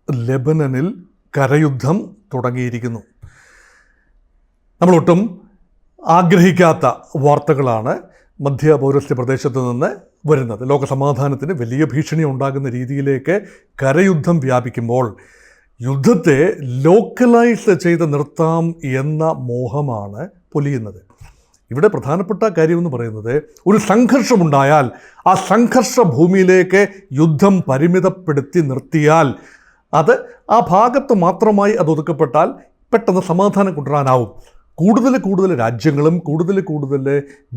ലെബനനിൽ കരയുദ്ധം തുടങ്ങിയിരിക്കുന്നു. നമ്മളൊട്ടും ആഗ്രഹിക്കാത്ത വാർത്തകളാണ് മധ്യ പൗരസ്ത്യ പ്രദേശത്ത് നിന്ന് വരുന്നത്. ലോകസമാധാനത്തിന് വലിയ ഭീഷണി ഉണ്ടാകുന്ന രീതിയിലേക്ക് കരയുദ്ധം വ്യാപിക്കുമ്പോൾ യുദ്ധത്തെ ലോക്കലൈസ് ചെയ്ത് നിർത്താം എന്ന മോഹമാണ് പൊലിയുന്നത്. ഇവിടെ പ്രധാനപ്പെട്ട കാര്യമെന്ന് പറയുന്നത്, ഒരു സംഘർഷമുണ്ടായാൽ ആ സംഘർഷ ഭൂമിയിലേക്ക് യുദ്ധം പരിമിതപ്പെടുത്തി നിർത്തിയാൽ അത് ആ ഭാഗത്ത് മാത്രമായി അത് ഒതുക്കപ്പെട്ടാൽ പെട്ടെന്ന് സമാധാനം കൊണ്ടുവരാനാവും. കൂടുതൽ രാജ്യങ്ങളും കൂടുതൽ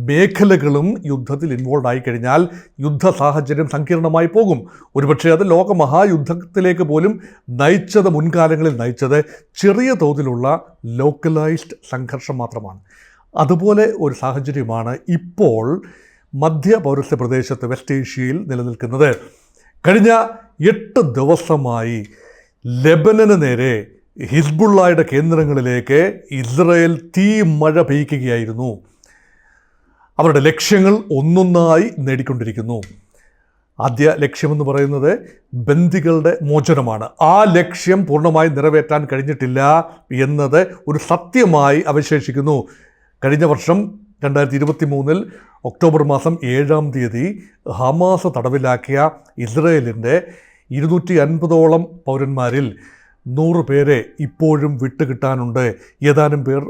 മേഖലകളും യുദ്ധത്തിൽ ഇൻവോൾവ് ആയി കഴിഞ്ഞാൽ യുദ്ധ സാഹചര്യം സങ്കീർണമായി പോകും. ഒരുപക്ഷെ അത് ലോകമഹായുദ്ധത്തിലേക്ക് പോലും മുൻകാലങ്ങളിൽ നയിച്ചത് ചെറിയ തോതിലുള്ള ലോക്കലൈസ്ഡ് സംഘർഷം മാത്രമാണ്. അതുപോലെ ഒരു സാഹചര്യമാണ് ഇപ്പോൾ മധ്യ പൗരസ്ത്യ പ്രദേശത്ത് വെസ്റ്റ് ഏഷ്യയിൽ നിലനിൽക്കുന്നത്. കഴിഞ്ഞ 8 ദിവസമായി ലെബനന് നേരെ ഹിസ്ബുള്ളയുടെ കേന്ദ്രങ്ങളിലേക്ക് ഇസ്രയേൽ തീ മഴ പെയ്യ്ക്കുകയായിരുന്നു. അവരുടെ ലക്ഷ്യങ്ങൾ ഒന്നൊന്നായി നേടിക്കൊണ്ടിരിക്കുന്നു. ആദ്യ ലക്ഷ്യമെന്ന് പറയുന്നത് ബന്ദികളുടെ മോചനമാണ്. ആ ലക്ഷ്യം പൂർണ്ണമായി നിറവേറ്റാൻ കഴിഞ്ഞിട്ടില്ല എന്നത് ഒരു സത്യമായി അവശേഷിക്കുന്നു. കഴിഞ്ഞ വർഷം 2023 ഒക്ടോബർ മാസം 7-ാം തീയതി ഹമാസ് തടവിലാക്കിയ ഇസ്രയേലിൻ്റെ 250ഓളം പൗരന്മാരിൽ 100 പേരെ ഇപ്പോഴും വിട്ടുകിട്ടാനുണ്ട്. ഏതാനും പേർ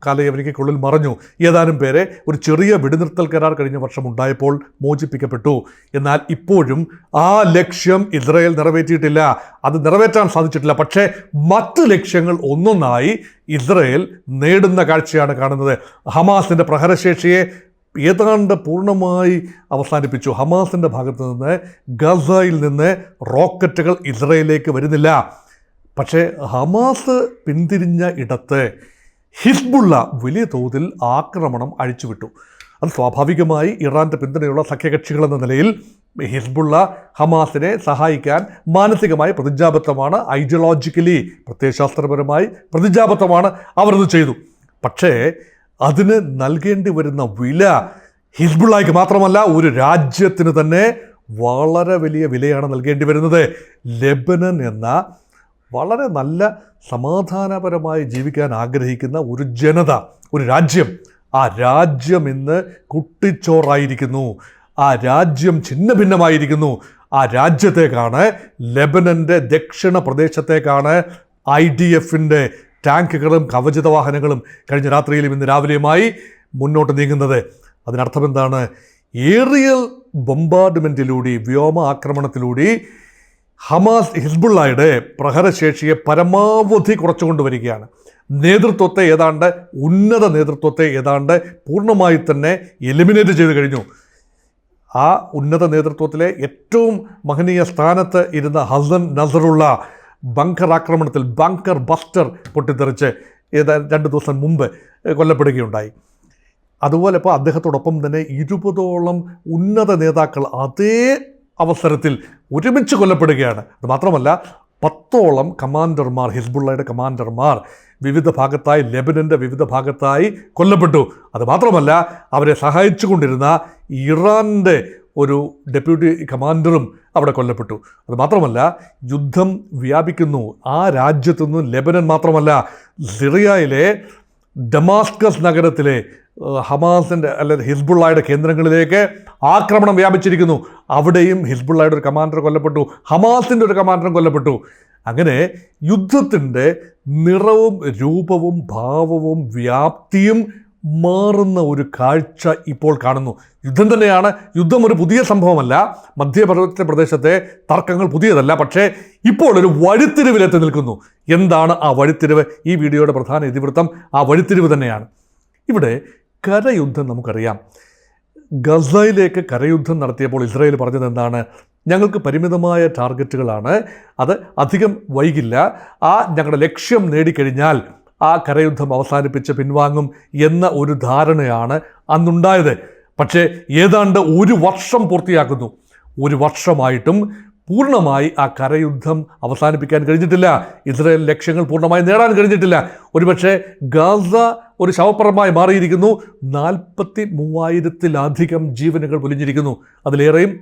കാലയവനിക്കുള്ളിൽ മറഞ്ഞു. ഏതാനും പേരെ ഒരു ചെറിയ വെടിനിർത്തൽ കരാർ കഴിഞ്ഞ വർഷം ഉണ്ടായപ്പോൾ മോചിപ്പിക്കപ്പെട്ടു. എന്നാൽ ഇപ്പോഴും ആ ലക്ഷ്യം ഇസ്രയേൽ നിറവേറ്റിയിട്ടില്ല. അത് നിറവേറ്റാൻ സാധിച്ചിട്ടില്ല. പക്ഷേ മറ്റ് ലക്ഷ്യങ്ങൾ ഒന്നൊന്നായി ഇസ്രയേൽ നേടുന്ന കാഴ്ചയാണ് കാണുന്നത്. ഹമാസിൻ്റെ പ്രഹരശേഷിയെ ഏതാണ്ട് പൂർണ്ണമായി അവസാനിപ്പിച്ചു. ഹമാസിൻ്റെ ഭാഗത്ത് നിന്ന് ഗസയിൽ നിന്ന് റോക്കറ്റുകൾ ഇസ്രയേലിലേക്ക് വരുന്നില്ല. പക്ഷേ ഹമാസ് പിന്തിരിഞ്ഞ ഇടത്ത് ഹിസ്ബുള്ള വലിയ തോതിൽ ആക്രമണം അഴിച്ചുവിട്ടു. അത് സ്വാഭാവികമായി ഇറാൻ്റെ പിന്തുണയുള്ള സഖ്യകക്ഷികളെന്ന നിലയിൽ ഹിസ്ബുള്ള ഹമാസിനെ സഹായിക്കാൻ മാനസികമായി പ്രതിജ്ഞാബദ്ധമാണ്. ഐഡിയോളജിക്കലി പ്രത്യയശാസ്ത്രപരമായി പ്രതിജ്ഞാബദ്ധമാണ്. അവരത് ചെയ്തു. പക്ഷേ അതിന് നൽകേണ്ടി വരുന്ന വില ഹിസ്ബുള്ളയ്ക്ക് മാത്രമല്ല, ഒരു രാജ്യത്തിന് തന്നെ വളരെ വലിയ വിലയാണ് നൽകേണ്ടി വരുന്നത്. ലെബനൻ എന്ന വളരെ നല്ല സമാധാനപരമായി ജീവിക്കാൻ ആഗ്രഹിക്കുന്ന ഒരു ജനത, ഒരു രാജ്യം, ആ രാജ്യം ഇന്ന് കുട്ടിച്ചോറായിരിക്കുന്നു. ആ രാജ്യം ഛിന്ന ഭിന്നമായിരിക്കുന്നു. ആ രാജ്യത്തേക്കാണ്, ലെബനൻ്റെ ദക്ഷിണ പ്രദേശത്തേക്കാണ് IDFൻ്റെ ടാങ്കുകളും കവചിത വാഹനങ്ങളും കഴിഞ്ഞ രാത്രിയിലും ഇന്ന് രാവിലെയുമായി മുന്നോട്ട് നീങ്ങുന്നത്. അതിനർത്ഥം എന്താണ്? ഏറിയൽ ബൊംബാർഡ്മെൻറ്റിലൂടെ, വ്യോമ ആക്രമണത്തിലൂടെ ഹമാസ് ഹിസ്ബുള്ളയുടെ പ്രഹരശേഷിയെ പരമാവധി കുറച്ചുകൊണ്ടുവരികയാണ്. ഉന്നത നേതൃത്വത്തെ ഏതാണ്ട് പൂർണ്ണമായി തന്നെ എലിമിനേറ്റ് ചെയ്തു കഴിഞ്ഞു. ആ ഉന്നത നേതൃത്വത്തിലെ ഏറ്റവും മഹനീയ സ്ഥാനത്ത് ഇരുന്ന ഹസൻ നസറുള്ള ബങ്കർ ആക്രമണത്തിൽ, ബങ്കർ ബസ്റ്റർ പൊട്ടിത്തെറിച്ച് 2 ദിവസം മുമ്പ് കൊല്ലപ്പെടുകയുണ്ടായി. അതുപോലെ ഇപ്പോൾ അദ്ദേഹത്തോടൊപ്പം തന്നെ 20ഓളം ഉന്നത നേതാക്കൾ അതേ അവസരത്തിൽ ഒരുമിച്ച് കൊല്ലപ്പെടുകയാണ്. അത് മാത്രമല്ല 10ഓളം കമാൻഡർമാർ, ഹിസ്ബുള്ളയുടെ കമാൻഡർമാർ വിവിധ ഭാഗത്തായി, ലെബനൻ്റെ വിവിധ ഭാഗത്തായി കൊല്ലപ്പെട്ടു. അത് മാത്രമല്ല അവരെ സഹായിച്ചു കൊണ്ടിരുന്ന ഇറാൻ്റെ ഒരു ഡെപ്യൂട്ടി കമാൻഡറും അവിടെ കൊല്ലപ്പെട്ടു. അത് മാത്രമല്ല യുദ്ധം വ്യാപിക്കുന്നു. ആ രാജ്യത്തുനിന്ന് ലെബനൻ മാത്രമല്ല, സിറിയയിലെ ഡമാസ്കസ് നഗരത്തിലെ ഹമാസിൻ്റെ അല്ലെങ്കിൽ ഹിസ്ബുള്ളയുടെ കേന്ദ്രങ്ങളിലേക്ക് ആക്രമണം വ്യാപിച്ചിരിക്കുന്നു. അവിടെയും ഹിസ്ബുള്ളയുടെ ഒരു കമാൻഡർ കൊല്ലപ്പെട്ടു, ഹമാസിൻ്റെ ഒരു കമാൻഡറും കൊല്ലപ്പെട്ടു. അങ്ങനെ യുദ്ധത്തിൻ്റെ നിറവും രൂപവും ഭാവവും വ്യാപ്തിയും മാറുന്ന ഒരു കാഴ്ച ഇപ്പോൾ കാണുന്നു. യുദ്ധം തന്നെയാണ്. യുദ്ധം ഒരു പുതിയ സംഭവമല്ല. മധ്യപർവ്വത പ്രദേശത്തെ തർക്കങ്ങൾ പുതിയതല്ല. പക്ഷേ ഇപ്പോൾ ഒരു വഴിത്തിരിവിലെത്തി നിൽക്കുന്നു. എന്താണ് ആ വഴിത്തിരിവ്? ഈ വീഡിയോയുടെ പ്രധാന ഇതിവൃത്തം ആ വഴിത്തിരിവ് തന്നെയാണ്. ഇവിടെ കരയുദ്ധം നമുക്കറിയാം. ഗസയിലേക്ക് കരയുദ്ധം നടത്തിയപ്പോൾ ഇസ്രായേൽ പറഞ്ഞത് എന്താണ്? ഞങ്ങൾക്ക് പരിമിതമായ ടാർഗറ്റുകളാണ്, അത് അധികം വൈകില്ല, ഞങ്ങളുടെ ലക്ഷ്യം നേടിക്കഴിഞ്ഞാൽ ആ കരയുദ്ധം അവസാനിപ്പിച്ച് പിൻവാങ്ങും എന്ന ഒരു ധാരണയാണ് അന്നുണ്ടായത്. പക്ഷേ ഏതാണ്ട് 1 വർഷം പൂർത്തിയാക്കുന്നു. 1 വർഷമായിട്ടും പൂർണ്ണമായി ആ കരയുദ്ധം അവസാനിപ്പിക്കാൻ കഴിഞ്ഞിട്ടില്ല. ഇസ്രായേൽ ലക്ഷ്യങ്ങൾ പൂർണ്ണമായി നേടാൻ കഴിഞ്ഞിട്ടില്ല. ഒരുപക്ഷെ ഗാസ ഒരു ശവപ്പറമ്പായി മാറിയിരിക്കുന്നു. 43,000-ത്തിലധികം ജീവനുകൾ പൊലിഞ്ഞിരിക്കുന്നു. അതിലേറെയും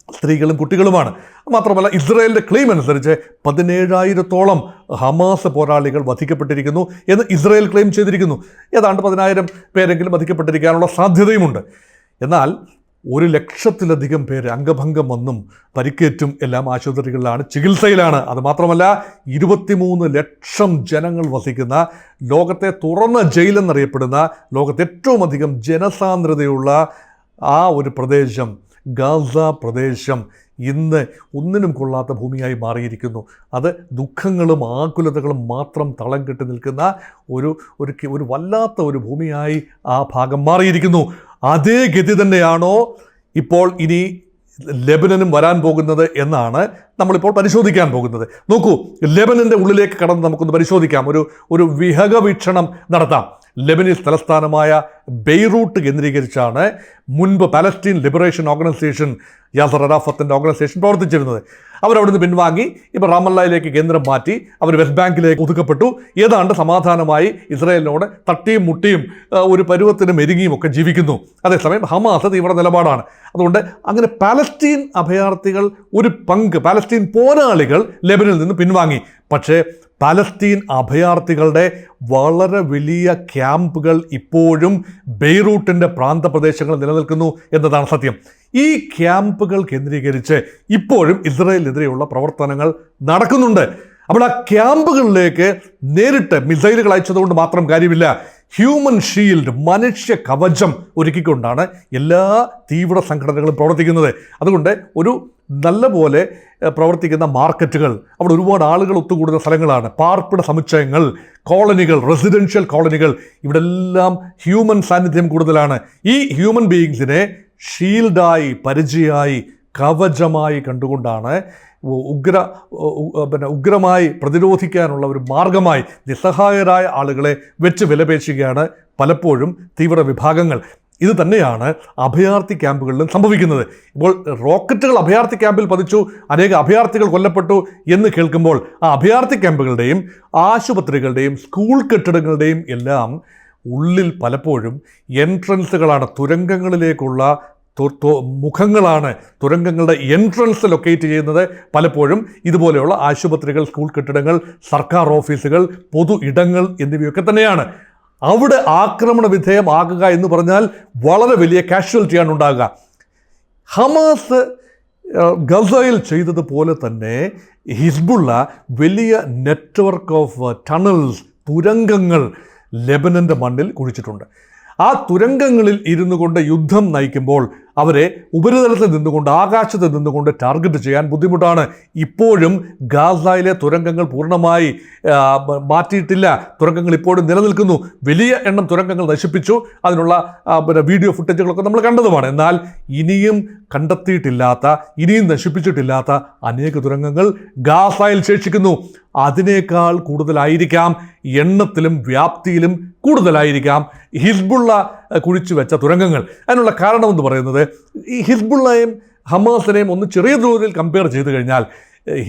സ്ത്രീകളും കുട്ടികളുമാണ്. മാത്രമല്ല ഇസ്രായേലിൻ്റെ ക്ലെയിം അനുസരിച്ച് 17,000-ഓളം ഹമാസ് പോരാളികൾ വധിക്കപ്പെട്ടിരിക്കുന്നു എന്ന് ഇസ്രായേൽ ക്ലെയിം ചെയ്തിരിക്കുന്നു. ഏതാണ്ട് 10,000 പേരെങ്കിലും വധിക്കപ്പെട്ടിരിക്കാനുള്ള സാധ്യതയുമുണ്ട്. എന്നാൽ 1,00,000-ലധികം പേര് അംഗഭംഗം വന്നും പരിക്കേറ്റും എല്ലാം ആശുപത്രികളിലാണ്, ചികിത്സയിലാണ്. അതുമാത്രമല്ല 23 ലക്ഷം ജനങ്ങൾ വസിക്കുന്ന, ലോകത്തെ തുറന്ന ജയിലെന്നറിയപ്പെടുന്ന, ലോകത്തെ ഏറ്റവും അധികം ജനസാന്ദ്രതയുള്ള ആ ഒരു പ്രദേശം, ഗാസ പ്രദേശം, ഇന്ന് ഒന്നിനും കൊള്ളാത്ത ഭൂമിയായി മാറിയിരിക്കുന്നു. അത് ദുഃഖങ്ങളും ആകുലതകളും മാത്രം തളം കെട്ടി നിൽക്കുന്ന ഒരു വല്ലാത്ത ഒരു ഭൂമിയായി ആ ഭാഗം മാറിയിരിക്കുന്നു. അതേ ഗതി തന്നെയാണോ ഇപ്പോൾ ഇനി ലെബനനും വരാൻ പോകുന്നത് എന്നാണ് നമ്മളിപ്പോൾ പരിശോധിക്കാൻ പോകുന്നത്. നോക്കൂ, ലെബനൻ്റെ ഉള്ളിലേക്ക് കടന്ന് നമുക്കൊന്ന് പരിശോധിക്കാം, ഒരു വിഹക വീക്ഷണം നടത്താം. ലെബനീസ് തലസ്ഥാനമായ ബെയ്റൂട്ട് കേന്ദ്രീകരിച്ചാണ് മുൻപ് പാലസ്റ്റീൻ ലിബറേഷൻ ഓർഗനൈസേഷൻ, യാസർ അറാഫത്തിൻ്റെ ഓർഗനൈസേഷൻ പ്രവർത്തിച്ചിരുന്നത്. അവരവിടുന്ന് പിൻവാങ്ങി ഇപ്പോൾ റാമല്ലയിലേക്ക് കേന്ദ്രം മാറ്റി, അവർ വെസ്റ്റ് ബാങ്കിലേക്ക് ഒതുക്കപ്പെട്ടു. ഏതാണ്ട് സമാധാനമായി ഇസ്രായേലിനോട് തട്ടിയും മുട്ടിയും ഒരു പരുവത്തിനും എരുങ്ങിയും ഒക്കെ ജീവിക്കുന്നു. അതേസമയം ഹമാസ് തീവ്ര നിലപാടാണ്. അതുകൊണ്ട് അങ്ങനെ പാലസ്റ്റീൻ അഭയാർത്ഥികൾ ഒരു പങ്ക്, പാലസ്റ്റീൻ പോരാളികൾ ലെബനിൽ നിന്ന് പിൻവാങ്ങി. പക്ഷേ പാലസ്റ്റീൻ അഭയാർത്ഥികളുടെ വളരെ വലിയ ക്യാമ്പുകൾ ഇപ്പോഴും ബെയ്റൂട്ടിൻ്റെ പ്രാന്തപ്രദേശങ്ങളിൽ നിലനിൽക്കുന്നു എന്നതാണ് സത്യം. ഈ ക്യാമ്പുകൾ കേന്ദ്രീകരിച്ച് ഇപ്പോഴും ഇസ്രായേലിനെതിരെയുള്ള പ്രവർത്തനങ്ങൾ നടക്കുന്നുണ്ട്. അപ്പോൾ ആ ക്യാമ്പുകളിലേക്ക് നേരിട്ട് മിസൈലുകൾ അയച്ചതുകൊണ്ട് മാത്രം കാര്യമില്ല. ഹ്യൂമൻ ഷീൽഡ്, മനുഷ്യ കവചം ഒരുക്കിക്കൊണ്ടാണ് എല്ലാ തീവ്ര സംഘടനകളും പ്രവർത്തിക്കുന്നത്. അതുകൊണ്ട് ഒരു നല്ലപോലെ പ്രവർത്തിക്കുന്ന മാർക്കറ്റുകൾ, അവിടെ ഒരുപാട് ആളുകൾ ഒത്തുകൂടുന്ന സ്ഥലങ്ങളാണ്, പാർപ്പിട സമുച്ചയങ്ങൾ, കോളനികൾ, റെസിഡൻഷ്യൽ കോളനികൾ, ഇവിടെ എല്ലാം ഹ്യൂമൻ സാന്നിധ്യം കൂടുതലാണ്. ഈ ഹ്യൂമൻ ബീയിങ്സിനെ ഷീൽഡായി, പരിചയമായി, കവചമായി കണ്ടുകൊണ്ടാണ് ഉഗ്രമായി പ്രതിരോധിക്കാനുള്ള ഒരു മാർഗമായി നിസ്സഹായരായ ആളുകളെ വെച്ച് വിലപേശുകയാണ് പലപ്പോഴും തീവ്ര വിഭാഗങ്ങൾ. ഇത് തന്നെയാണ് അഭയാർത്ഥി ക്യാമ്പുകളിലും സംഭവിക്കുന്നത്. ഇപ്പോൾ റോക്കറ്റുകൾ അഭയാർത്ഥി ക്യാമ്പിൽ പതിച്ചു, അനേക അഭയാർത്ഥികൾ കൊല്ലപ്പെട്ടു എന്ന് കേൾക്കുമ്പോൾ ആ അഭയാർത്ഥി ക്യാമ്പുകളുടെയും ആശുപത്രികളുടെയും സ്കൂൾ കെട്ടിടങ്ങളുടെയും എല്ലാം ഉള്ളിൽ പലപ്പോഴും എൻട്രൻസുകളാണ്, തുരങ്കങ്ങളിലേക്കുള്ള മുഖങ്ങളാണ്. തുരങ്കങ്ങളുടെ എൻട്രൻസ് ലൊക്കേറ്റ് ചെയ്യുന്നത് പലപ്പോഴും ഇതുപോലെയുള്ള ആശുപത്രികൾ, സ്കൂൾ കെട്ടിടങ്ങൾ, സർക്കാർ ഓഫീസുകൾ, പൊതു ഇടങ്ങൾ എന്നിവയൊക്കെ തന്നെയാണ്. അവിടെ ആക്രമണ വിധേയമാകുക എന്ന് പറഞ്ഞാൽ വളരെ വലിയ കാഷ്വാലിറ്റിയാണ് ഉണ്ടാകുക. ഹമാസ് ഗസയിൽ ചെയ്തതുപോലെ തന്നെ ഹിസ്ബുള്ള വലിയ നെറ്റ്വർക്ക് ഓഫ് ടണൽസ്, തുരങ്കങ്ങൾ ലെബനൻ്റെ മണ്ണിൽ കുഴിച്ചിട്ടുണ്ട്. ആ തുരങ്കങ്ങളിൽ ഇരുന്നു കൊണ്ട് യുദ്ധം നയിക്കുമ്പോൾ അവരെ ഉപരിതലത്തിൽ നിന്നുകൊണ്ട്, ആകാശത്ത് നിന്നുകൊണ്ട് ടാർഗറ്റ് ചെയ്യാൻ ബുദ്ധിമുട്ടാണ്. ഇപ്പോഴും ഗാസയിലെ തുരങ്കങ്ങൾ പൂർണ്ണമായി മാറ്റിയിട്ടില്ല. തുരങ്കങ്ങൾ ഇപ്പോഴും നിലനിൽക്കുന്നു. വലിയ എണ്ണം തുരങ്കങ്ങൾ നശിപ്പിച്ചു. അതിനുള്ള വീഡിയോ ഫുട്ടേജുകളൊക്കെ നമ്മൾ കണ്ടതുമാണ്. എന്നാൽ ഇനിയും കണ്ടെത്തിയിട്ടില്ലാത്ത, ഇനിയും നശിപ്പിച്ചിട്ടില്ലാത്ത അനേക തുരങ്കങ്ങൾ ഗാസയിൽ ശേഷിക്കുന്നു. അതിനേക്കാൾ കൂടുതലായിരിക്കാം, എണ്ണത്തിലും വ്യാപ്തിയിലും കൂടുതലായിരിക്കാം ഹിസ്ബുള്ള കുഴിച്ചു വെച്ച തുരങ്കങ്ങൾ. അതിനുള്ള കാരണമെന്ന് പറയുന്നത്, ഈ ഹിസ്ബുള്ളയും ഹമാസിനെയും ഒന്ന് ചെറിയ തോതിൽ കമ്പയർ ചെയ്ത് കഴിഞ്ഞാൽ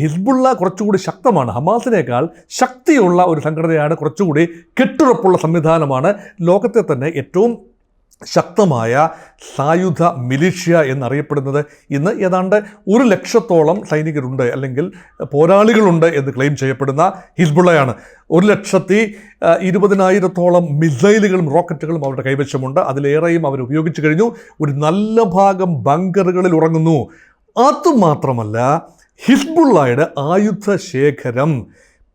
ഹിസ്ബുള്ള കുറച്ചുകൂടി ശക്തമാണ്. ഹമാസിനേക്കാൾ ശക്തിയുള്ള ഒരു സംഘടനയാണ്, കുറച്ചുകൂടി കെട്ടുറപ്പുള്ള സംവിധാനമാണ്. ലോകത്തെ തന്നെ ഏറ്റവും ശക്തമായ സായുധ മിലിഷ്യ എന്നറിയപ്പെടുന്നത് ഇന്ന് ഏതാണ്ട് 100,000-ഓളം സൈനികരുണ്ട്, അല്ലെങ്കിൽ പോരാളികളുണ്ട് എന്ന് ക്ലെയിം ചെയ്യപ്പെടുന്ന ഹിസ്ബുള്ളയാണ്. 1,20,000-ഓളം മിസൈലുകളും റോക്കറ്റുകളും അവരുടെ കൈവശമുണ്ട്. അതിലേറെയും അവർ ഉപയോഗിച്ചു കഴിഞ്ഞു. ഒരു നല്ല ഭാഗം ബങ്കറുകളിൽ ഉറങ്ങുന്നു. അതുമാത്രമല്ല, ഹിസ്ബുള്ളയുടെ ആയുധ ശേഖരം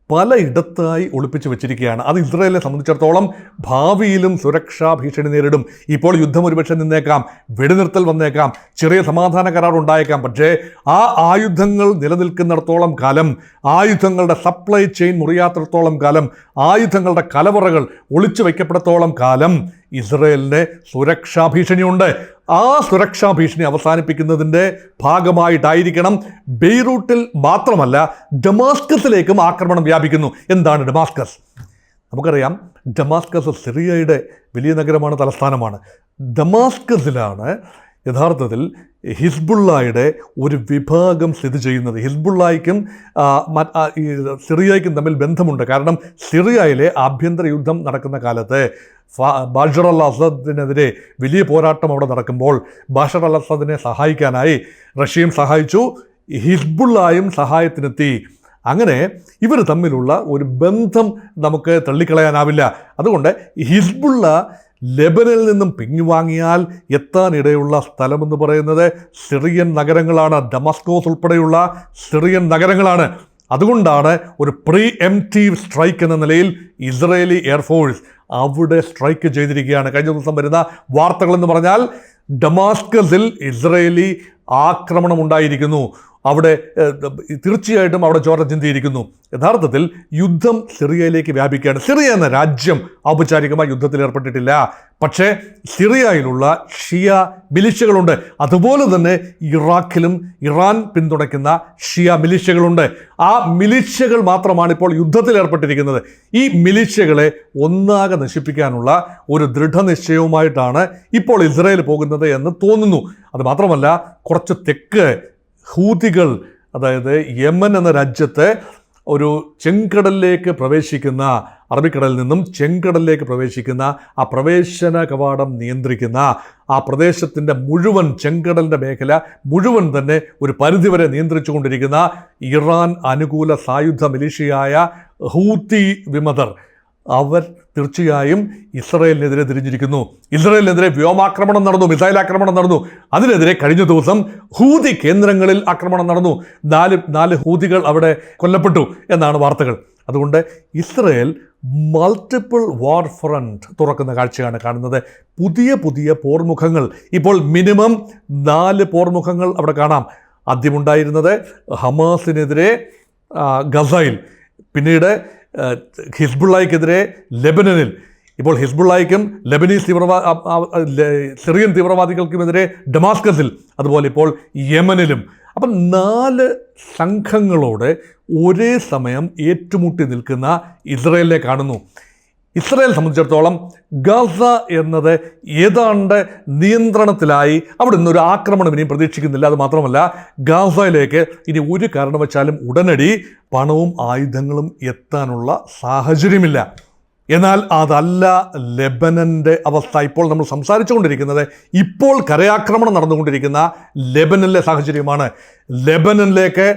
പലയിടത്തായി ഒളിപ്പിച്ചു വെച്ചിരിക്കുകയാണ്. അത് ഇസ്രായേലിനെ സംബന്ധിച്ചിടത്തോളം ഭാവിയിലും സുരക്ഷാ ഭീഷണി നേരിടും. ഇപ്പോൾ യുദ്ധം ഒരുപക്ഷെ നിന്നേക്കാം, വെടിനിർത്തൽ വന്നേക്കാം, ചെറിയ സമാധാന കരാർ ഉണ്ടായേക്കാം. പക്ഷേ ആ ആയുധങ്ങൾ നിലനിൽക്കുന്നിടത്തോളം കാലം, ആയുധങ്ങളുടെ സപ്ലൈ ചെയിൻ മുറിയാത്തിടത്തോളം കാലം, ആയുധങ്ങളുടെ കലവറകൾ ഒളിച്ചു വയ്ക്കപ്പെടത്തോളം കാലം ഇസ്രായേലിന് സുരക്ഷാ ഭീഷണിയുണ്ട്. ആ സുരക്ഷാ ഭീഷണി അവസാനിപ്പിക്കുന്നതിൻ്റെ ഭാഗമായിട്ടായിരിക്കണം ബെയ്റൂട്ടിൽ മാത്രമല്ല ഡമാസ്കസിലേക്കും ആക്രമണം വ്യാപിക്കുന്നു. എന്താണ് ഡമാസ്കസ്? നമുക്കറിയാം, ഡമാസ്കസ് സിറിയയുടെ വലിയ നഗരമാണ്, തലസ്ഥാനമാണ്. ഡമാസ്കസിലാണ് യഥാർത്ഥത്തിൽ ഹിസ്ബുള്ളയുടെ ഒരു വിഭാഗം സ്ഥിതി ചെയ്യുന്നത്. ഹിസ്ബുള്ളയ്ക്കും ഈ സിറിയയ്ക്കും തമ്മിൽ ബന്ധമുണ്ട്. കാരണം സിറിയയിലെ ആഭ്യന്തര യുദ്ധം നടക്കുന്ന കാലത്ത് ബഷർ അൽ അസദിനെതിരെ വലിയ പോരാട്ടം അവിടെ നടക്കുമ്പോൾ ബഷർ അൽ അസദിനെ സഹായിക്കാനായി റഷ്യയും സഹായിച്ചു, ഹിസ്ബുള്ളയും സഹായത്തിനെത്തി. അങ്ങനെ ഇവർ തമ്മിലുള്ള ഒരു ബന്ധം നമുക്ക് തള്ളിക്കളയാനാവില്ല. അതുകൊണ്ട് ഹിസ്ബുള്ള ലെബനിൽ നിന്നും പിൻവാങ്ങിയാൽ എത്താനിടയുള്ള സ്ഥലമെന്ന് പറയുന്നത് സിറിയൻ നഗരങ്ങളാണ്. ഡമാസ്കോസ് ഉൾപ്പെടെയുള്ള സിറിയൻ നഗരങ്ങളാണ്. അതുകൊണ്ടാണ് ഒരു പ്രീ എംപ്റ്റീവ് സ്ട്രൈക്ക് എന്ന നിലയിൽ ഇസ്രയേലി എയർഫോഴ്സ് അവിടെ സ്ട്രൈക്ക് ചെയ്തിരിക്കുകയാണ്. കഴിഞ്ഞ ദിവസം വരുന്ന വാർത്തകളെന്ന് പറഞ്ഞാൽ ഡമാസ്കസിൽ ഇസ്രയേലി ആക്രമണം ഉണ്ടായിരിക്കുന്നു. അവിടെ തീർച്ചയായിട്ടും അവിടെ ചോര ചിന്തിയിരിക്കുന്നു. യഥാർത്ഥത്തിൽ യുദ്ധം സിറിയയിലേക്ക് വ്യാപിക്കുകയാണ്. സിറിയ എന്ന രാജ്യം ഔപചാരികമായി യുദ്ധത്തിൽ ഏർപ്പെട്ടിട്ടില്ല. പക്ഷേ സിറിയയിലുള്ള ഷിയ മിലിഷ്യകളുണ്ട്. അതുപോലെ തന്നെ ഇറാഖിലും ഇറാൻ പിന്തുണയ്ക്കുന്ന ഷിയ മിലിഷ്യകളുണ്ട്. ആ മിലിഷ്യകൾ മാത്രമാണ് ഇപ്പോൾ യുദ്ധത്തിൽ ഏർപ്പെട്ടിരിക്കുന്നത്. ഈ മിലിഷ്യകളെ ഒന്നാകെ നശിപ്പിക്കാനുള്ള ഒരു ദൃഢനിശ്ചയവുമായിട്ടാണ് ഇപ്പോൾ ഇസ്രായേൽ പോകുന്നത് എന്ന് തോന്നുന്നു. അത് മാത്രമല്ല, കുറച്ച് തെക്ക് ഹൂതികൾ, അതായത് യമൻ എന്ന രാജ്യത്തെ ഒരു ചെങ്കടലിലേക്ക് പ്രവേശിക്കുന്ന, അറബിക്കടലിൽ നിന്നും ചെങ്കടലിലേക്ക് പ്രവേശിക്കുന്ന ആ പ്രവേശന കവാടം നിയന്ത്രിക്കുന്ന ആ പ്രദേശത്തിൻ്റെ മുഴുവൻ, ചെങ്കടലിൻ്റെ മേഖല മുഴുവൻ തന്നെ ഒരു പരിധിവരെ നിയന്ത്രിച്ചു കൊണ്ടിരിക്കുന്ന ഇറാൻ അനുകൂല സായുധ മിലിഷ്യയായ ഹൂതി വിമതർ, അവർ തീർച്ചയായും ഇസ്രായേലിനെതിരെ തിരിഞ്ഞിരിക്കുന്നു. ഇസ്രായേലിനെതിരെ വ്യോമാക്രമണം നടന്നു, മിസൈൽ ആക്രമണം നടന്നു. അതിനെതിരെ കഴിഞ്ഞ ദിവസം ഹൂതി കേന്ദ്രങ്ങളിൽ ആക്രമണം നടന്നു. നാല് ഹൂതികൾ അവിടെ കൊല്ലപ്പെട്ടു എന്നാണ് വാർത്തകൾ. അതുകൊണ്ട് ഇസ്രായേൽ മൾട്ടിപ്പിൾ വാർ ഫ്രണ്ട് തുറക്കുന്ന കാഴ്ചയാണ് കാണുന്നത്. പുതിയ പോർമുഖങ്ങൾ, ഇപ്പോൾ മിനിമം 4 പോർമുഖങ്ങൾ അവിടെ കാണാം. ആദ്യമുണ്ടായിരുന്നത് ഹമാസിനെതിരെ ഗസയിൽ, പിന്നീട് ഹിസ്ബുള്ളയ്ക്കെതിരെ ലെബനനിൽ, ഇപ്പോൾ ഹിസ്ബുള്ളയ്ക്കും ലെബനീസ് സിറിയൻ തീവ്രവാദികൾക്കുമെതിരെ ഡമാസ്കസിൽ, അതുപോലെ ഇപ്പോൾ യമനിലും. അപ്പം 4 സംഘങ്ങളോട് ഒരേ സമയം ഏറ്റുമുട്ടി നിൽക്കുന്ന ഇസ്രായേലിനെ കാണുന്നു. ഇസ്രായേൽ സംബന്ധിച്ചിടത്തോളം ഗസ എന്നത് ഏതാണ്ട് നിയന്ത്രണത്തിലായി. അവിടെ നിന്നൊരു ആക്രമണം ഇനിയും പ്രതീക്ഷിക്കുന്നില്ല. അത് മാത്രമല്ല, ഗസയിലേക്ക് ഇനി ഒരു കാരണവശാലും ഉടനടി പണവും ആയുധങ്ങളും എത്താനുള്ള സാഹചര്യമില്ല. എന്നാൽ അതല്ല ലെബനൻ്റെ അവസ്ഥ. ഇപ്പോൾ നമ്മൾ സംസാരിച്ചു കൊണ്ടിരിക്കുന്നത് ഇപ്പോൾ കരയാക്രമണം നടന്നുകൊണ്ടിരിക്കുന്ന ലെബനനിലെ സാഹചര്യമാണ്. ലെബനനിലേക്ക്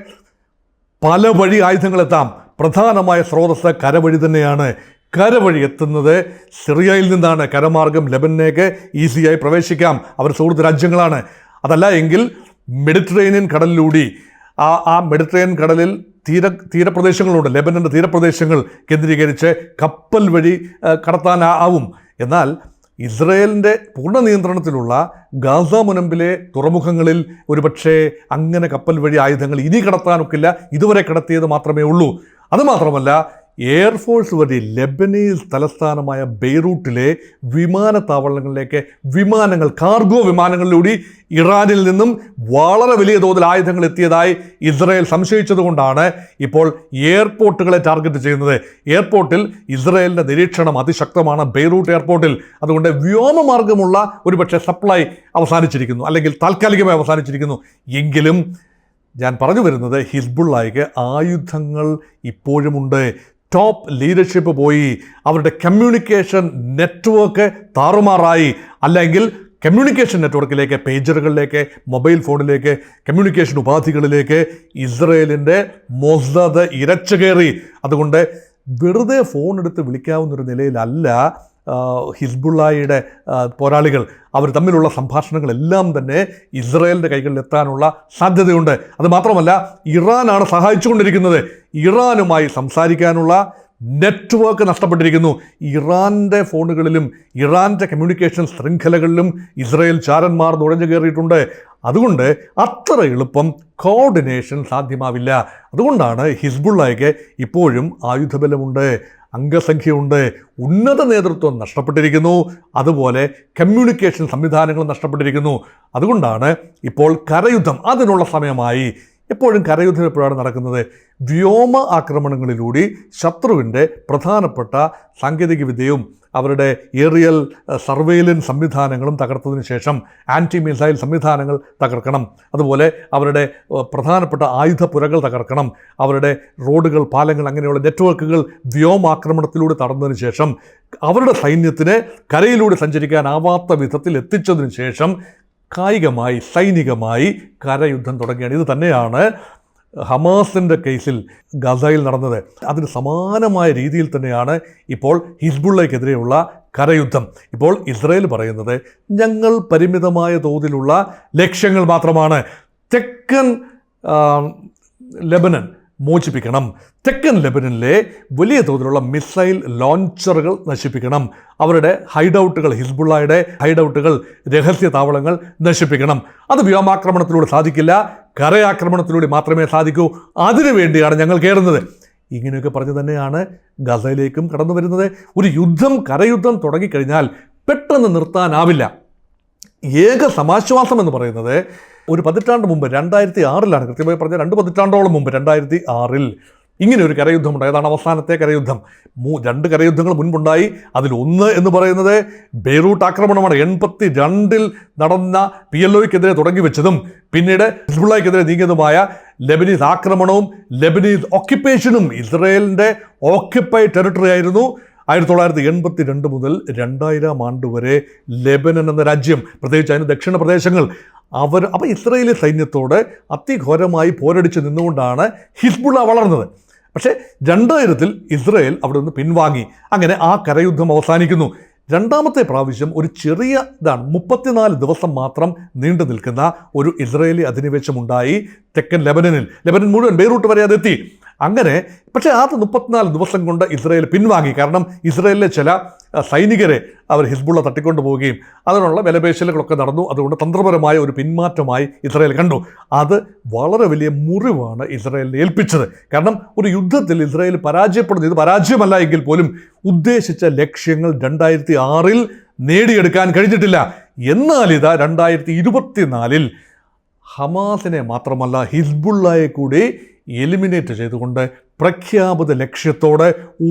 പല വഴി ആയുധങ്ങളെത്താം. പ്രധാനമായ സ്രോതസ്സ് കരവഴി തന്നെയാണ്. കരവഴി എത്തുന്നത് സിറിയയിൽ നിന്നാണ്. കരമാർഗം ലെബനിലേക്ക് ഈസിയായി പ്രവേശിക്കാം. അവർ സുഹൃത്ത് രാജ്യങ്ങളാണ്. അതല്ല എങ്കിൽ മെഡിറ്ററേനിയൻ കടലിലൂടെ ആ മെഡിറ്ററേനിയൻ കടലിൽ തീരപ്രദേശങ്ങളുണ്ട്. ലെബനൻ്റെ തീരപ്രദേശങ്ങൾ കേന്ദ്രീകരിച്ച് കപ്പൽ വഴി കടത്താനാവും. എന്നാൽ ഇസ്രായേലിൻ്റെ പൂർണ്ണ നിയന്ത്രണത്തിലുള്ള ഗാസ മുനമ്പിലെ തുറമുഖങ്ങളിൽ ഒരുപക്ഷെ അങ്ങനെ കപ്പൽ വഴി ആയുധങ്ങൾ ഇനി കടത്താനൊക്കില്ല. ഇതുവരെ കടത്തിയത് മാത്രമേ ഉള്ളൂ. അതുമാത്രമല്ല, എയർഫോഴ്സ് വഴി ലെബനീസ് തലസ്ഥാനമായ ബെയ്റൂട്ടിലെ വിമാനത്താവളങ്ങളിലേക്ക് വിമാനങ്ങൾ, കാർഗോ വിമാനങ്ങളിലൂടെ ഇറാനിൽ നിന്നും വളരെ വലിയ തോതിൽ ആയുധങ്ങൾ എത്തിയതായി ഇസ്രായേൽ സംശയിച്ചതുകൊണ്ടാണ് ഇപ്പോൾ എയർപോർട്ടുകളെ ടാർഗറ്റ് ചെയ്യുന്നത്. എയർപോർട്ടിൽ ഇസ്രായേലിൻ്റെ നിരീക്ഷണം അതിശക്തമാണ്, ബെയ്റൂട്ട് എയർപോർട്ടിൽ. അതുകൊണ്ട് വ്യോമമാർഗമുള്ള ഒരുപക്ഷെ സപ്ലൈ അവസാനിച്ചിരിക്കുന്നു, അല്ലെങ്കിൽ താൽക്കാലികമായി അവസാനിച്ചിരിക്കുന്നു. എങ്കിലും ഞാൻ പറഞ്ഞു വരുന്നത്, ഹിസ്ബുള്ളയ്ക്ക് ആയുധങ്ങൾ ഇപ്പോഴുമുണ്ട്. ടോപ്പ് ലീഡർഷിപ്പ് പോയി. അവരുടെ കമ്മ്യൂണിക്കേഷൻ നെറ്റ്വർക്ക് താറുമാറായി. അല്ലെങ്കിൽ കമ്മ്യൂണിക്കേഷൻ നെറ്റ്വർക്കിലേക്ക്, പേജറുകളിലേക്ക്, മൊബൈൽ ഫോണിലേക്ക്, കമ്മ്യൂണിക്കേഷൻ ഉപാധികളിലേക്ക് ഇസ്രായേലിൻ്റെ മൊസാദ് ഇരച്ചു കയറി. അതുകൊണ്ട് വെറുതെ ഫോൺ എടുത്ത് വിളിക്കാവുന്നൊരു നിലയിലല്ല ഹിസ്ബുള്ളയുടെ പോരാളികൾ. അവർ തമ്മിലുള്ള സംഭാഷണങ്ങളെല്ലാം തന്നെ ഇസ്രായേലിൻ്റെ കൈകളിൽ എത്താനുള്ള സാധ്യതയുണ്ട്. അതുമാത്രമല്ല, ഇറാനാണ് സഹായിച്ചുകൊണ്ടിരിക്കുന്നത്. ഇറാനുമായി സംസാരിക്കാനുള്ള നെറ്റ്വർക്ക് നഷ്ടപ്പെട്ടിരിക്കുന്നു. ഇറാൻ്റെ ഫോണുകളിലും ഇറാൻ്റെ കമ്മ്യൂണിക്കേഷൻ ശൃംഖലകളിലും ഇസ്രായേൽ ചാരന്മാർ നുഴഞ്ഞു കയറിയിട്ടുണ്ട്. അതുകൊണ്ട് അത്ര എളുപ്പം കോർഡിനേഷൻ സാധ്യമാവില്ല. അതുകൊണ്ടാണ് ഹിസ്ബുള്ളയ്ക്ക് ഇപ്പോഴും ആയുധബലമുണ്ട്, അംഗസംഖ്യയുണ്ട്, ഉന്നത നേതൃത്വം നഷ്ടപ്പെട്ടിരിക്കുന്നു, അതുപോലെ കമ്മ്യൂണിക്കേഷൻ സംവിധാനങ്ങൾ നഷ്ടപ്പെട്ടിരിക്കുന്നു. അതുകൊണ്ടാണ് ഇപ്പോൾ കരയുദ്ധം അതിനുള്ള സമയമായി. എപ്പോഴും കരയുദ്ധം എപ്പോഴാണ് നടക്കുന്നത്? വ്യോമ ആക്രമണങ്ങളിലൂടെ ശത്രുവിൻ്റെ പ്രധാനപ്പെട്ട സാങ്കേതികവിദ്യയും അവരുടെ ഏറിയൽ സർവെയിലൻസ് സംവിധാനങ്ങളും തകർത്തതിന് ശേഷം ആൻറ്റി മിസൈൽ സംവിധാനങ്ങൾ തകർക്കണം, അതുപോലെ അവരുടെ പ്രധാനപ്പെട്ട ആയുധപ്പുരകൾ തകർക്കണം, അവരുടെ റോഡുകൾ, പാലങ്ങൾ, അങ്ങനെയുള്ള നെറ്റ്വർക്കുകൾ വ്യോമാക്രമണത്തിലൂടെ തടഞ്ഞതിന് ശേഷം അവരുടെ സൈന്യത്തിന് കരയിലൂടെ സഞ്ചരിക്കാനാവാത്ത വിധത്തിൽ എത്തിച്ചതിന് ശേഷം കായികമായി, സൈനികമായി കരയുദ്ധം തുടങ്ങിയാണ്. ഇത് തന്നെയാണ് ഹമാസിൻ്റെ കേസിൽ ഗസയിൽ നടന്നത്. അതിന് സമാനമായ രീതിയിൽ തന്നെയാണ് ഇപ്പോൾ ഹിസ്ബുള്ളയ്ക്കെതിരെയുള്ള കരയുദ്ധം. ഇപ്പോൾ ഇസ്രയേൽ പറയുന്നത് ഞങ്ങൾ പരിമിതമായ തോതിലുള്ള ലക്ഷ്യങ്ങൾ മാത്രമാണ്, തെക്കൻ ലെബനൻ മോചിപ്പിക്കണം, തെക്കൻ ലെബനനിലെ വലിയ തോതിലുള്ള മിസൈൽ ലോഞ്ചറുകൾ നശിപ്പിക്കണം, അവരുടെ ഹൈഡൗട്ടുകൾ, ഹിസ്ബുള്ളയുടെ ഹൈഡൗട്ടുകൾ, രഹസ്യ താവളങ്ങൾ നശിപ്പിക്കണം. അത് വ്യോമാക്രമണത്തിലൂടെ സാധിക്കില്ല, കരയാക്രമണത്തിലൂടെ മാത്രമേ സാധിക്കൂ, അതിനുവേണ്ടിയാണ് ഞങ്ങൾ കയറുന്നത്. ഇങ്ങനെയൊക്കെ പറഞ്ഞു തന്നെയാണ് ഗസയിലേക്കും കടന്നു വരുന്നത്. ഒരു യുദ്ധം, കരയുദ്ധം തുടങ്ങിക്കഴിഞ്ഞാൽ പെട്ടെന്ന് നിർത്താനാവില്ല. ഏക സമാശ്വാസം എന്ന് പറയുന്നത് ഒരു പതിറ്റാണ്ട് മുമ്പ് 2006 കൃത്യമായി പറഞ്ഞാൽ 2 പതിറ്റാണ്ടോളം മുമ്പ് 2006 ഇങ്ങനെ ഒരു കരയുദ്ധമുണ്ടായി. അതാണ് അവസാനത്തെ കരയുദ്ധം. 2 കരയുദ്ധങ്ങൾ മുൻപുണ്ടായി. അതിലൊന്ന് എന്ന് പറയുന്നത് ബെയ്റൂട്ട് ആക്രമണമാണ്. 82 നടന്ന PLOയ്ക്കെതിരെ തുടങ്ങി വെച്ചതും പിന്നീട് ഹിസ്ബുള്ളയ്ക്കെതിരെ നീങ്ങിയതുമായ ലെബനീസ് ആക്രമണവും ലെബനീസ് ഓക്യുപ്പേഷനും. ഇസ്രയേലിൻ്റെ ഓക്യുപ്പൈഡ് ടെറിട്ടറി ആയിരുന്നു 1982 മുതൽ 2000 വരെ ലെബനൻ എന്ന രാജ്യം, പ്രത്യേകിച്ച് അതിന് ദക്ഷിണ പ്രദേശങ്ങൾ. അപ്പോൾ ഇസ്രയേലി സൈന്യത്തോട് അതിഘോരമായി പോരടിച്ച് നിന്നുകൊണ്ടാണ് ഹിസ്ബുള്ള വളർന്നത്. പക്ഷേ 2000 ഇസ്രയേൽ അവിടെ നിന്ന് പിൻവാങ്ങി. അങ്ങനെ ആ കരയുദ്ധം അവസാനിക്കുന്നു. രണ്ടാമത്തെ പ്രാവശ്യം ഒരു ചെറിയ 34 ദിവസം മാത്രം നീണ്ടു നിൽക്കുന്ന ഒരു ഇസ്രയേലി അധിനിവേശമുണ്ടായി തെക്കൻ ലെബനനിൽ. ലെബനൻ മുഴുവൻ ബെയ്റൂട്ട് വരെ അതെത്തി. അങ്ങനെ പക്ഷേ ആ 34 ദിവസം കൊണ്ട് ഇസ്രയേൽ പിൻവാങ്ങി. കാരണം ഇസ്രയേലിലെ ചില സൈനികരെ അവർ ഹിസ്ബുള്ള തട്ടിക്കൊണ്ടു പോവുകയും അതിനുള്ള വിലപേശലുകളൊക്കെ നടന്നു. അതുകൊണ്ട് തന്ത്രപരമായ ഒരു പിന്മാറ്റമായി ഇസ്രയേൽ കണ്ടു. അത് വളരെ വലിയ മുറിവാണ് ഇസ്രയേലിനെ ഏൽപ്പിച്ചത്. കാരണം ഒരു യുദ്ധത്തിൽ ഇസ്രയേൽ പരാജയപ്പെടുന്നു. ഇത് പരാജയമല്ല എങ്കിൽ പോലും ഉദ്ദേശിച്ച ലക്ഷ്യങ്ങൾ 2006 നേടിയെടുക്കാൻ കഴിഞ്ഞിട്ടില്ല. എന്നാൽ ഇതാ 2024 ഹമാസിനെ മാത്രമല്ല ഹിസ്ബുള്ളയെ കൂടി എലിമിനേറ്റ് ചെയ്തുകൊണ്ട് പ്രഖ്യാപിത ലക്ഷ്യത്തോടെ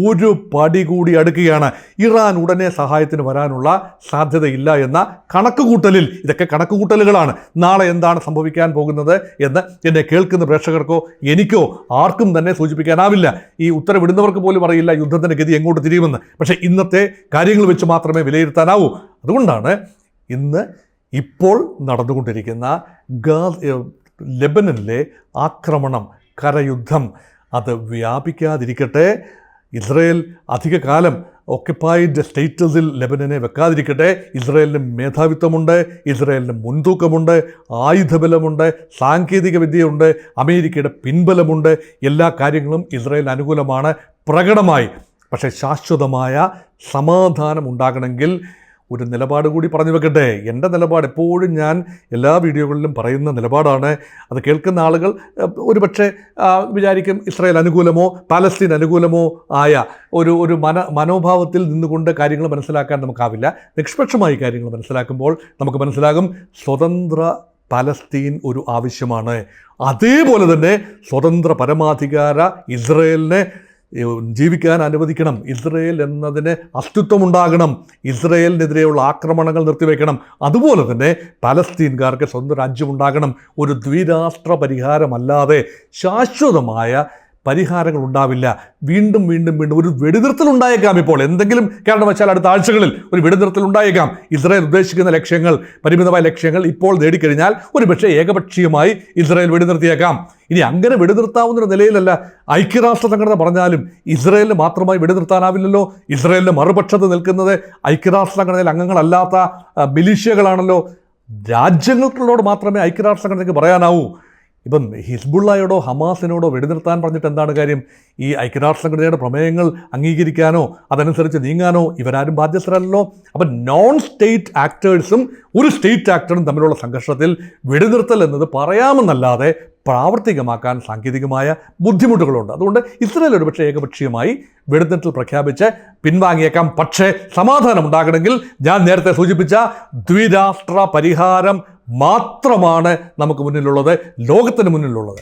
ഒരു പടി കൂടി അടുക്കുകയാണ്. ഇറാൻ ഉടനെ സഹായത്തിന് വരാനുള്ള സാധ്യതയില്ല എന്ന കണക്കുകൂട്ടലിൽ, ഇതൊക്കെ കണക്കുകൂട്ടലുകളാണ്, നാളെ എന്താണ് സംഭവിക്കാൻ പോകുന്നത് എന്ന് എന്നെ കേൾക്കുന്ന പ്രേക്ഷകർക്കോ എനിക്കോ ആർക്കും തന്നെ സൂചിപ്പിക്കാനാവില്ല. ഈ ഉത്തരവിടുന്നവർക്ക് പോലും അറിയില്ല യുദ്ധത്തിൻ്റെ ഗതി എങ്ങോട്ട് തിരിയുമെന്ന്. പക്ഷേ ഇന്നത്തെ കാര്യങ്ങൾ വെച്ച് മാത്രമേ വിലയിരുത്താനാവൂ. അതുകൊണ്ടാണ് ഇപ്പോൾ നടന്നുകൊണ്ടിരിക്കുന്ന ലെബനനിലെ ആക്രമണം, കരയുദ്ധം അത് വ്യാപിക്കാതിരിക്കട്ടെ. ഇസ്രയേൽ അധികകാലം ഓക്യുപ്പൈഡ് സ്റ്റേറ്റസിൽ ലെബനനെ വെക്കാതിരിക്കട്ടെ. ഇസ്രയേലിന് മേധാവിത്വമുണ്ട്, ഇസ്രയേലിന് മുൻതൂക്കമുണ്ട്, ആയുധബലമുണ്ട്, സാങ്കേതിക വിദ്യയുണ്ട്, അമേരിക്കയുടെ പിൻബലമുണ്ട്. എല്ലാ കാര്യങ്ങളും ഇസ്രയേൽ അനുകൂലമാണ് പ്രകടമായി. പക്ഷേ ശാശ്വതമായ സമാധാനം ഉണ്ടാകണമെങ്കിൽ ഒരു നിലപാട് കൂടി പറഞ്ഞു വെക്കട്ടെ. എൻ്റെ നിലപാട് എപ്പോഴും ഞാൻ എല്ലാ വീഡിയോകളിലും പറയുന്ന നിലപാടാണ്. അത് കേൾക്കുന്ന ആളുകൾ ഒരുപക്ഷെ വിചാരിക്കും ഇസ്രായേൽ അനുകൂലമോ പാലസ്തീൻ അനുകൂലമോ ആയ ഒരു മനോഭാവത്തിൽ നിന്നുകൊണ്ട് കാര്യങ്ങൾ മനസ്സിലാക്കാൻ നമുക്കാവില്ല. നിഷ്പക്ഷമായി കാര്യങ്ങൾ മനസ്സിലാക്കുമ്പോൾ നമുക്ക് മനസ്സിലാകും സ്വതന്ത്ര പലസ്തീൻ ഒരു ആവശ്യമാണ്. അതേപോലെ തന്നെ സ്വതന്ത്ര പരമാധികാര ഇസ്രയേലിനെ ജീവിക്കാൻ അനുവദിക്കണം. ഇസ്രയേൽ എന്നതിന് അസ്തിത്വമുണ്ടാകണം. ഇസ്രയേലിനെതിരെയുള്ള ആക്രമണങ്ങൾ നിർത്തിവെക്കണം. അതുപോലെ തന്നെ പലസ്തീൻകാർക്ക് സ്വന്തം രാജ്യമുണ്ടാകണം. ഒരു ദ്വിരാഷ്ട്ര പരിഹാരമല്ലാതെ ശാശ്വതമായ പരിഹാരങ്ങൾ ഉണ്ടാവില്ല. വീണ്ടും ഒരു വെടിനിർത്തൽ ഉണ്ടായേക്കാം. ഇപ്പോൾ എന്തെങ്കിലും കാരണവശാൽ അടുത്ത ആഴ്ചകളിൽ ഒരു വെടിനിർത്തൽ ഉണ്ടായേക്കാം. ഇസ്രായേൽ ഉദ്ദേശിക്കുന്ന ലക്ഷ്യങ്ങൾ, പരിമിതമായ ലക്ഷ്യങ്ങൾ ഇപ്പോൾ നേടിക്കഴിഞ്ഞാൽ ഒരുപക്ഷെ ഏകപക്ഷീയമായി ഇസ്രായേൽ വെടിനിർത്തിയേക്കാം. ഇനി അങ്ങനെ വെടിനിർത്താവുന്ന നിലയിലല്ല ഐക്യരാഷ്ട്ര സംഘടന പറഞ്ഞാലും ഇസ്രായേലിന് മാത്രമായി വെടിനിർത്താനാവില്ലല്ലോ. ഇസ്രായേലിൻ്റെ മറുപക്ഷത്ത് നിൽക്കുന്നത് ഐക്യരാഷ്ട്ര സംഘടനയിൽ അംഗങ്ങളല്ലാത്ത മിലീഷ്യകളാണല്ലോ. രാജ്യങ്ങളോട് മാത്രമേ ഐക്യരാഷ്ട്ര സംഘടനയ്ക്ക് പറയാനാവൂ. ഇപ്പം ഹിസ്ബുള്ളയോടോ ഹമാസിനോടോ വെടിനിർത്താൻ പറഞ്ഞിട്ട് എന്താണ് കാര്യം? ഈ ഐക്യരാഷ്ട്ര സംഘടനയുടെ പ്രമേയങ്ങൾ അംഗീകരിക്കാനോ അതനുസരിച്ച് നീങ്ങാനോ ഇവരാരും ബാധ്യസ്ഥരല്ലോ. അപ്പം നോൺ സ്റ്റേറ്റ് ആക്ടേഴ്സും ഒരു സ്റ്റേറ്റ് ആക്ടറും തമ്മിലുള്ള സംഘർഷത്തിൽ വെടിനിർത്തൽ എന്നത് പറയാമെന്നല്ലാതെ പ്രാവർത്തികമാക്കാൻ സാങ്കേതികമായ ബുദ്ധിമുട്ടുകളുണ്ട്. അതുകൊണ്ട് ഇസ്രായേൽ ഒരുപക്ഷെ ഏകപക്ഷീയമായി വെടിനിർത്തൽ പ്രഖ്യാപിച്ച് പിൻവാങ്ങിയേക്കാം. പക്ഷേ സമാധാനം ഉണ്ടാകണമെങ്കിൽ ഞാൻ നേരത്തെ സൂചിപ്പിച്ച ദ്വിരാഷ്ട്ര പരിഹാരം മാത്രമാണ് നമുക്ക് മുന്നിലുള്ളത്, ലോകത്തിന് മുന്നിലുള്ളത്.